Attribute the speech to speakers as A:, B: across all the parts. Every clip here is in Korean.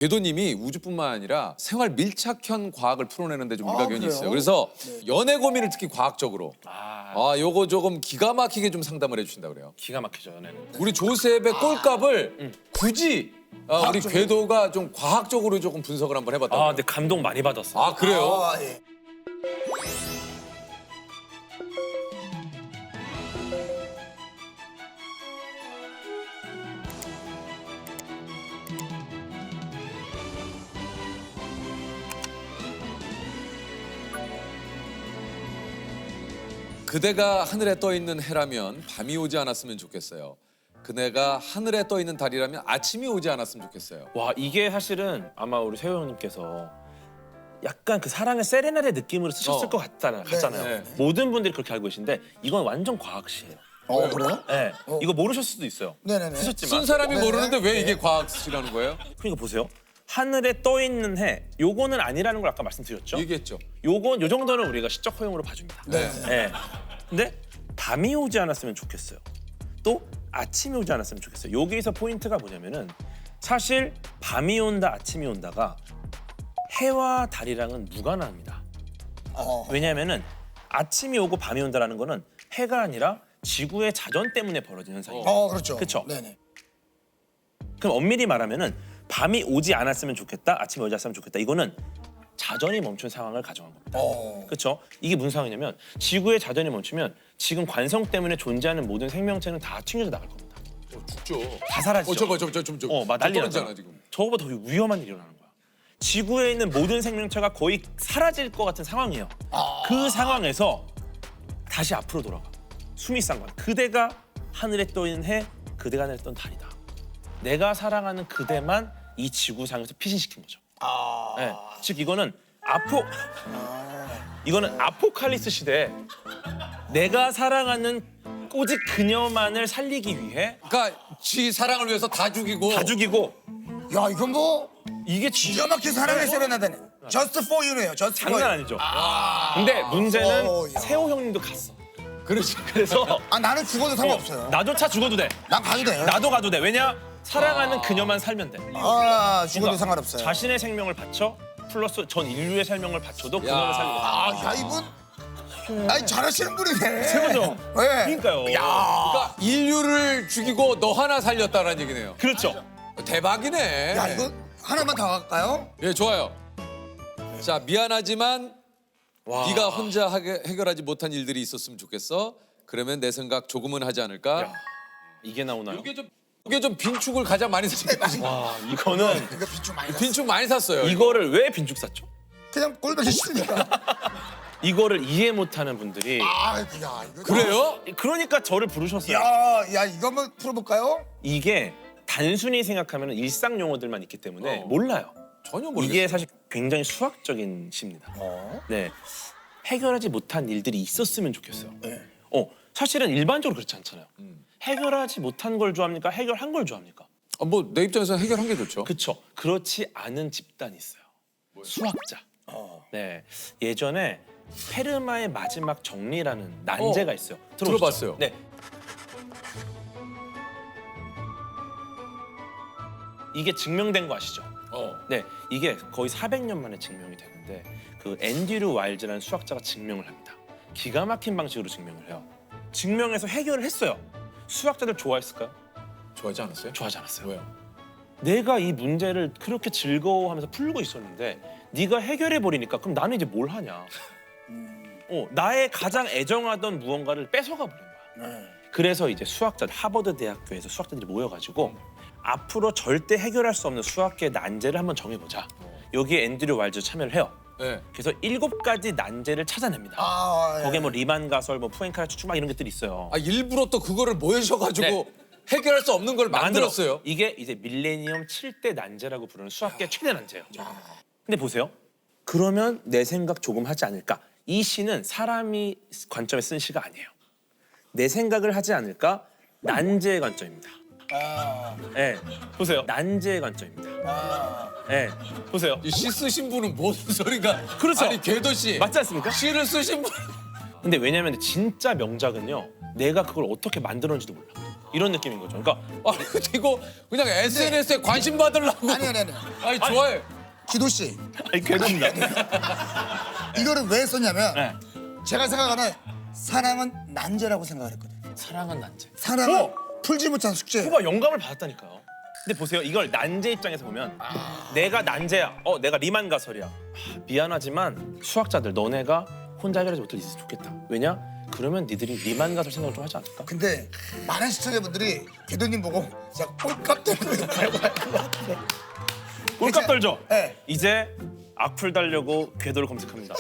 A: 궤도님이 우주뿐만 아니라 생활 밀착형 과학을 풀어내는데 좀 일가견이
B: 그래요?
A: 있어요. 그래서
B: 네.
A: 연애 고민을 특히 과학적으로 요거 조금 기가 막히게 좀 상담을 해주신다 그래요.
C: 기가 막히죠 연애는.
A: 우리 조셉의 꼴값을 굳이 우리 궤도가 좀 과학적으로 조금 분석을 한번 해봤다고.
C: 근데 감동 많이 받았어.
A: 아 그래요?
B: 예.
A: 그대가 하늘에 떠 있는 해라면 밤이 오지 않았으면 좋겠어요. 그대가 하늘에 떠 있는 달이라면 아침이 오지 않았으면 좋겠어요.
C: 와 이게 사실은 아마 우리 세호 형님께서 약간 그 사랑의 세레나데 느낌으로 쓰셨을 것 같잖아요.
A: 네.
C: 모든 분들이 그렇게 알고 계신데 이건 완전 과학시예요.
B: 그래요?
C: 네. 이거 모르셨을 수도 있어요.
B: 네네네.
C: 쓰셨지만.
A: 쓴 사람이
B: 네.
A: 모르는데 왜
B: 네.
A: 이게 과학이라는 거예요?
C: 그러니까 보세요. 하늘에 떠 있는 해, 요거는 아니라는 걸 아까 말씀드렸죠.
A: 얘기했죠.
C: 요건 요 정도는 우리가 시적 허용으로 봐줍니다.
A: 네.
C: 네. 근데 밤이 오지 않았으면 좋겠어요. 또 아침이 오지 않았으면 좋겠어요. 여기서 포인트가 뭐냐면은 사실 밤이 온다, 아침이 온다가 해와 달이랑은 무관합니다. 왜냐하면은 아침이 오고 밤이 온다라는 거는 해가 아니라 지구의 자전 때문에 벌어진 현상이에요.
B: 그렇죠.
C: 그쵸?
B: 네네.
C: 그럼 엄밀히 말하면은 밤이 오지 않았으면 좋겠다, 아침이 오지 않았으면 좋겠다. 이거는 자전이 멈춘 상황을 가정한 겁니다. 그렇죠? 이게 무슨 상황이냐면 지구의 자전이 멈추면 지금 관성 때문에 존재하는 모든 생명체는 다 튕겨져 나갈 겁니다.
A: 죽죠.
C: 다 사라지죠.
A: 막
C: 난리
A: 떨어지잖아
C: 나잖아.
A: 지금.
C: 저거보다 더 위험한 일이 일어나는 거야. 지구에 있는 모든 생명체가 거의 사라질 것 같은 상황이에요. 그 상황에서 다시 앞으로 돌아가. 숨이 싼 거야. 그대가 하늘에 떠 있는 해, 그대가 하늘에 떠 있는 달이다. 내가 사랑하는 그대만 이 지구상에서 피신시킨 거죠. 네. 즉 이거는 이거는 아포칼립스 시대에 내가 사랑하는 오직 그녀만을 살리기 위해
A: 그러니까 지 사랑을 위해서 다 죽이고.
C: 다 죽이고
B: 야 이건 뭐
C: 이게 진짜
B: 기가 막힌 사랑의 세레나데네. Just for you네요. Just for
C: 장난
B: you.
C: 아니죠. 근데 문제는
B: 야.
C: 세호 형님도 갔어.
A: 그렇지.
C: 그래서
B: 나는 죽어도 상관없어요.
C: 나조차 죽어도 돼.
B: 난 가도 돼.
C: 나도 가도 돼. 왜냐? 사랑하는 그녀만 살면 돼.
B: 죽어도 상관없어요.
C: 자신의 생명을 바쳐 플러스 전 인류의 생명을 바쳐도 그녀를 살리고.
B: 야 이분. 아니 잘하시는 분이네.
C: 세호죠.
B: 네.
C: 그러니까요.
A: 그러니까 인류를 죽이고 너 하나 살렸다는 얘기네요.
C: 그렇죠.
A: 대박이네.
B: 야 이거 하나만 더 할까요?
A: 예, 좋아요. 자, 미안하지만 네가 혼자 해결하지 못한 일들이 있었으면 좋겠어. 그러면 내 생각 조금은 하지 않을까?
C: 야, 이게 나오나요?
A: 이게 좀 빈축을 가장 많이 샀어요.
C: 와, 이거는
B: 이거 비좀 많이 났어.
A: 빈축 많이 샀어요.
C: 이거를 왜 빈축 샀죠?
B: 그냥 꼴보기 싫으니까.
C: 이거를 이해 못하는 분들이
B: 야 이거.
A: 그래요?
C: 그러니까 저를 부르셨어요.
B: 야 이거 한번 풀어볼까요?
C: 이게 단순히 생각하면 일상 용어들만 있기 때문에 몰라요.
A: 전혀 모르겠어요.
C: 이게 사실 굉장히 수학적인 시입니다. 네, 해결하지 못한 일들이 있었으면 좋겠어요.
B: 네.
C: 사실은 일반적으로 그렇지 않잖아요. 해결하지 못한 걸 좋아합니까? 해결한 걸 좋아합니까?
A: 뭐 내 입장에서 해결한 게 좋죠.
C: 그렇죠. 그렇지 않은 집단이 있어요. 수학자. 네, 예전에 페르마의 마지막 정리라는 난제가 있어요.
A: 들어봤어요.
C: 네. 이게 증명된 거 아시죠? 네, 이게 거의 400년 만에 증명이 되는데 그 앤드류 와일즈라는 수학자가 증명을 합니다. 기가 막힌 방식으로 증명을 해요. 증명해서 해결을 했어요. 수학자들 좋아했을까요?
A: 좋아하지 않았어요?
C: 좋아하지 않았어요.
A: 왜요?
C: 내가 이 문제를 그렇게 즐거워하면서 풀고 있었는데 네가 해결해 버리니까 그럼 나는 이제 뭘 하냐? 나의 가장 애정하던 무언가를 뺏어가 버린 거야. 그래서 이제 수학자들 하버드 대학교에서 수학자들이 모여가지고 앞으로 절대 해결할 수 없는 수학계 난제를 한번 정해보자. 여기에 앤드류 와일즈 참여를 해요.
A: 네.
C: 그래서 7가지 난제를 찾아냅니다. 거기에 뭐 리만 가설, 뭐 푸엔카라 추측 막 이런 것들이 있어요.
A: 일부러 또 그거를 모여셔가지고
C: 네.
A: 해결할 수 없는 걸 만들었어요.
C: 이게 이제 밀레니엄 7대 난제라고 부르는 수학계 최대 난제예요. 근데 보세요. 그러면 내 생각 조금 하지 않을까? 이 시는 사람이 관점에 쓴 시가 아니에요. 내 생각을 하지 않을까? 난제의 관점입니다. 네, 보세요. 난제의 관점입니다. 네, 보세요.
A: 이 시 쓰신 분은 무슨 소리가?
C: 그렇죠.
A: 아니 궤도 씨
C: 맞지 않습니까?
A: 시를 쓰신 분
C: 근데 왜냐면 진짜 명작은요. 내가 그걸 어떻게 만들었는지도 몰라. 이런 느낌인 거죠. 그러니까
A: 이거 그냥 SNS에 관심 받으려고.
B: 아니.
A: 아니 좋아해.
B: 기도 씨,
C: 아니 괴롭다.
B: 이거를 왜 썼냐면
C: 네.
B: 제가 생각하는 사랑은 난제라고 생각을 했거든.
C: 사랑은 난제.
B: 사랑은 풀지 못한 숙제.
C: 후가 영감을 받았다니까요. 근데 보세요. 이걸 난제 입장에서 보면 내가 난제야. 내가 리만 가설이야. 미안하지만 수학자들 너네가 혼자 해결하지 못할 수 있으면 좋겠다. 왜냐? 그러면 니들이 리만 가설 생각을 좀 하지 않을까?
B: 근데 많은 시청자분들이 궤도님 보고 진짜 꼴깍 떨고 말고 할것 같아.
C: 꼴값 떨죠?
B: 네.
C: 이제 악플 달려고 궤도를 검색합니다.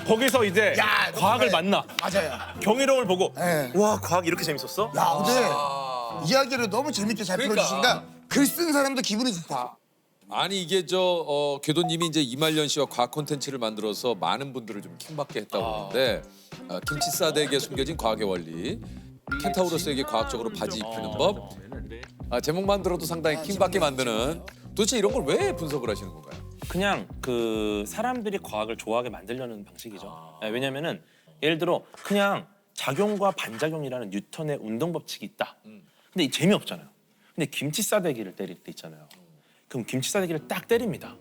C: 거기서 이제
B: 야, 너
C: 과학을
B: 그래.
C: 만나.
B: 맞아요.
C: 경이로움을 보고
B: 네.
C: 와 과학 이렇게 재밌었어?
B: 야, 근데 이야기를 너무 재밌게 잘
A: 그러니까.
B: 풀어주신다. 글 쓴 사람도 기분이 좋다.
A: 아니 이게 궤도님이 이제 이말년 씨와 과학 콘텐츠를 만들어서 많은 분들을 좀 킹받게 했다고 하는데 김치 싸대기에 숨겨진 과학의 원리, 켄타우로스에게 과학적으로 바지 입히는 법. 제목만 들어도 상당히 킹받게 만드는. 도대체 이런 걸 왜 분석을 하시는 건가요?
C: 그냥 그 사람들이 과학을 좋아하게 만들려는 방식이죠. 왜냐면은 예를 들어 그냥 작용과 반작용이라는 뉴턴의 운동 법칙이 있다. 근데 이 재미없잖아요. 근데 김치 싸대기를 때릴 때 있잖아요. 그럼 김치 싸대기를 딱 때립니다.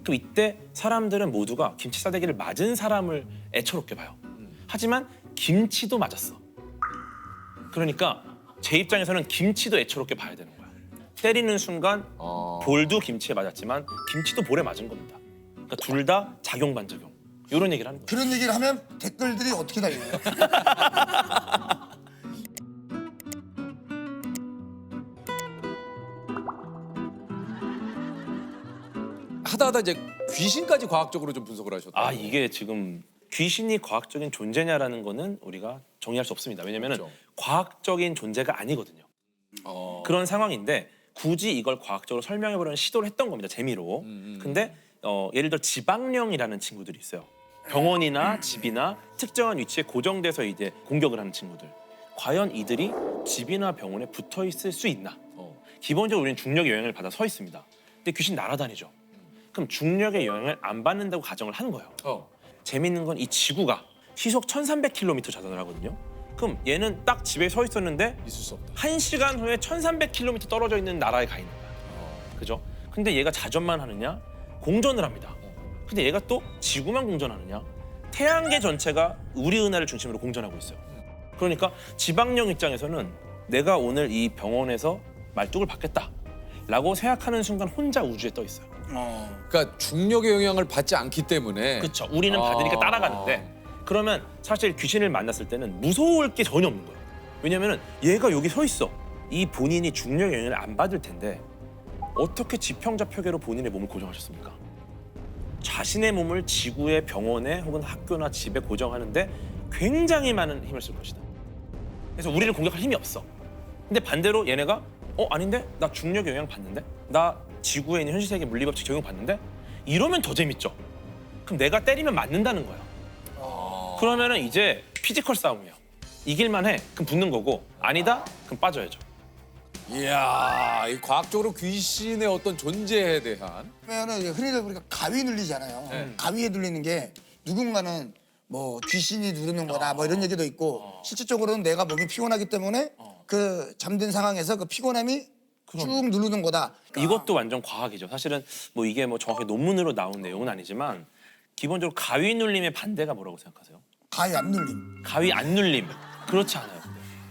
C: 그럼 이때 사람들은 모두가 김치 싸대기를 맞은 사람을 애처롭게 봐요. 하지만 김치도 맞았어. 그러니까 제 입장에서는 김치도 애처롭게 봐야 되는 거야. 때리는 순간 볼도 김치에 맞았지만 김치도 볼에 맞은 겁니다. 그러니까 둘 다 작용 반작용. 이런 얘기를 하는 거예요.
B: 그런 얘기를 하면 댓글들이 어떻게 달려요?
A: 하다 이제 귀신까지 과학적으로 좀 분석을 하셨다.
C: 이게 지금 귀신이 과학적인 존재냐라는 거는 우리가 정의할 수 없습니다. 왜냐면은
A: 그렇죠.
C: 과학적인 존재가 아니거든요. 그런 상황인데 굳이 이걸 과학적으로 설명해보려는 시도를 했던 겁니다. 재미로. 근데 예를 들어 지방령이라는 친구들이 있어요. 병원이나 집이나 특정한 위치에 고정돼서 이제 공격을 하는 친구들. 과연 이들이 집이나 병원에 붙어 있을 수 있나? 기본적으로 우리는 중력의 영향을 받아 서 있습니다. 근데 귀신 날아다니죠. 그럼 중력의 영향을 안 받는다고 가정을 한 거예요. 재밌는 건 이 지구가 시속 1300km 자전을 하거든요. 그럼 얘는 딱 집에 서 있었는데
A: 있을 수 없다.
C: 1시간 후에 1300km 떨어져 있는 나라에 가 있는 거야. 그죠? 근데 얘가 자전만 하느냐? 공전을 합니다. 근데 얘가 또 지구만 공전하느냐? 태양계 전체가 우리 은하를 중심으로 공전하고 있어요. 그러니까 지방령 입장에서는 내가 오늘 이 병원에서 말뚝을 받겠다라고 생각하는 순간 혼자 우주에 떠 있어요.
A: 그러니까 중력의 영향을 받지 않기 때문에.
C: 그렇죠. 우리는 받으니까 따라가는데 그러면 사실 귀신을 만났을 때는 무서울 게 전혀 없는 거예요. 왜냐면은 얘가 여기 서 있어. 이 본인이 중력의 영향을 안 받을 텐데 어떻게 지평자 표계로 본인의 몸을 고정하셨습니까? 자신의 몸을 지구의 병원에 혹은 학교나 집에 고정하는데 굉장히 많은 힘을 쓸 것이다. 그래서 우리를 공격할 힘이 없어. 근데 반대로 얘네가 아닌데? 나 중력의 영향 받는데? 나 지구에 있는 현실세계 물리법칙 적용 받는데? 이러면 더 재밌죠. 그럼 내가 때리면 맞는다는 거야. 그러면은 이제 피지컬 싸움이에요. 이길만 해. 그럼 붙는 거고 아니다? 그럼 빠져야죠.
A: 이야, 이 과학적으로 귀신의 어떤 존재에 대한.
B: 그러면은 흔히들 우리가 가위 눌리잖아요.
A: 네.
B: 가위에 눌리는 게 누군가는 뭐 귀신이 누르는 거다 뭐 이런 얘기도 있고 실질적으로는 내가 몸이 피곤하기 때문에 그 잠든 상황에서 그 피곤함이 쭉 누르는 거다.
C: 이것도 완전 과학이죠. 사실은 뭐 이게 뭐 정확히 논문으로 나온 내용은 아니지만 기본적으로 가위 눌림의 반대가 뭐라고 생각하세요?
B: 가위 안 눌림.
C: 가위 안 눌림. 그렇지 않아요.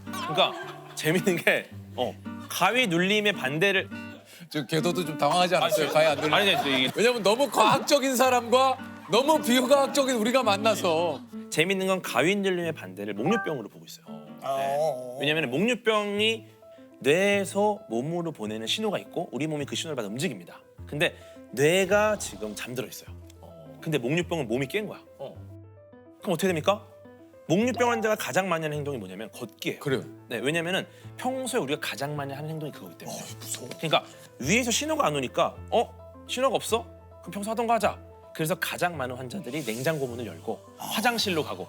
C: 그러니까 재밌는 게 가위 눌림의 반대를
A: 지금 궤도도 좀 당황하지 않았어요? 가위 안 들려.
C: 아니 이게
A: 왜냐면 너무 과학적인 사람과 너무 비과학적인 우리가 만나서.
C: 재밌는 건 가위 눌림의 반대를 목류병으로 보고 있어요. 왜냐하면 목류병이 뇌에서 몸으로 보내는 신호가 있고 우리 몸이 그 신호를 받아 움직입니다. 근데 뇌가 지금 잠들어 있어요. 근데 목류병은 몸이 깬 거야. 그럼 어떻게 됩니까? 목류병 환자가 가장 많이 하는 행동이 뭐냐면 걷기예요.
A: 그래요.
C: 네, 왜냐면은 평소에 우리가 가장 많이 하는 행동이 그거기 때문에. 무서워. 그러니까 위에서 신호가 안 오니까 신호가 없어? 그럼 평소 하던 거 하자. 그래서 가장 많은 환자들이 냉장고 문을 열고 화장실로 가고.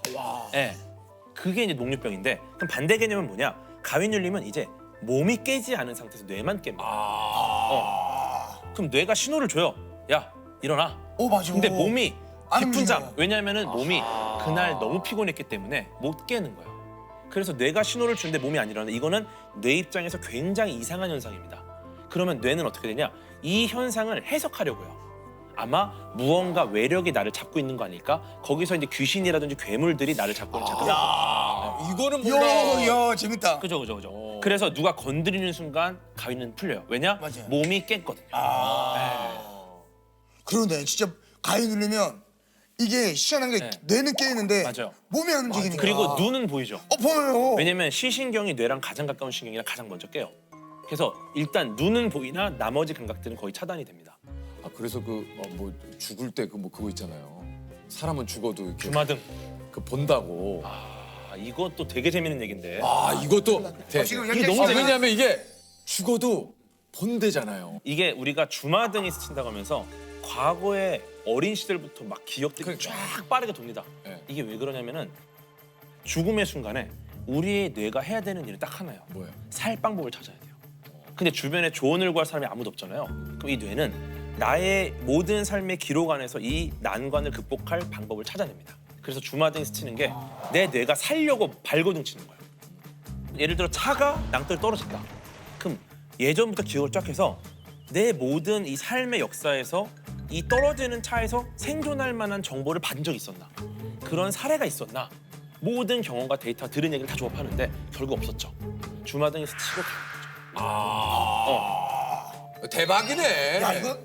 C: 네, 그게 이제 목류병인데 그럼 반대 개념은 뭐냐? 가위 눌림은 이제 몸이 깨지 않은 상태에서 뇌만 깹니다. 그럼 뇌가 신호를 줘요. 야 일어나.
B: 맞아.
C: 근데 몸이
B: 안
C: 깊은 잠.
B: 움직여.
C: 왜냐하면은 몸이 그날 너무 피곤했기 때문에 못 깨는 거야. 그래서 뇌가 신호를 주는데 몸이 안 일어나는데 이거는 뇌 입장에서 굉장히 이상한 현상입니다. 그러면 뇌는 어떻게 되냐? 이 현상을 해석하려고요. 아마 무언가 외력이 나를 잡고 있는 거 아닐까? 거기서 이제 귀신이라든지 괴물들이 나를 잡고 있는 착각을 하거든요.
A: 이거는 뭔가
B: 야 재밌다.
C: 그죠. 그래서 누가 건드리는 순간 가위는 풀려요. 왜냐?
B: 맞아요.
C: 몸이 깼거든요.
B: 그러네. 진짜 가위 누르면 이게 희한한 게 뇌는 깨있는데
C: 맞아요.
B: 몸이 안 움직이니까.
C: 그리고 눈은 보이죠.
B: 보여요.
C: 왜냐면 시신경이 뇌랑 가장 가까운 신경이라 가장 먼저 깨요. 그래서 일단 눈은 보이나 나머지 감각들은 거의 차단이 됩니다.
A: 그래서 뭐 죽을 때 그거 있잖아요. 사람은 죽어도 이렇게
C: 주마등.
A: 본다고.
C: 이것도 되게 재밌는 얘긴데.
A: 이것도
B: 지금
C: 이게 너무 재밌-
A: 왜냐면 이게 죽어도 본대잖아요.
C: 이게 우리가 주마등이 스친다고 하면서 과거의 어린 시절부터 막 기억들이 쫙 빠르게 돕니다.
A: 네.
C: 이게 왜 그러냐면은 죽음의 순간에 우리의 뇌가 해야 되는 일은 딱 하나예요.
A: 뭐예요?
C: 살 방법을 찾아야 돼요. 근데 주변에 조언을 구할 사람이 아무도 없잖아요. 그럼 이 뇌는 나의 모든 삶의 기록 안에서 이 난관을 극복할 방법을 찾아냅니다. 그래서 주마등이 스치는 게 내 뇌가 살려고 발버둥 치는 거예요. 예를 들어 차가 낭떠러 떨어졌다. 그럼 예전부터 기억을 쫙 해서 내 모든 이 삶의 역사에서 이 떨어지는 차에서 생존할 만한 정보를 받은 적이 있었나? 그런 사례가 있었나? 모든 경험과 데이터 들은 얘기를 다 조합하는데 결국 없었죠. 주마등이 스치고 가는 거죠.
A: 대박이네.
B: 야 이거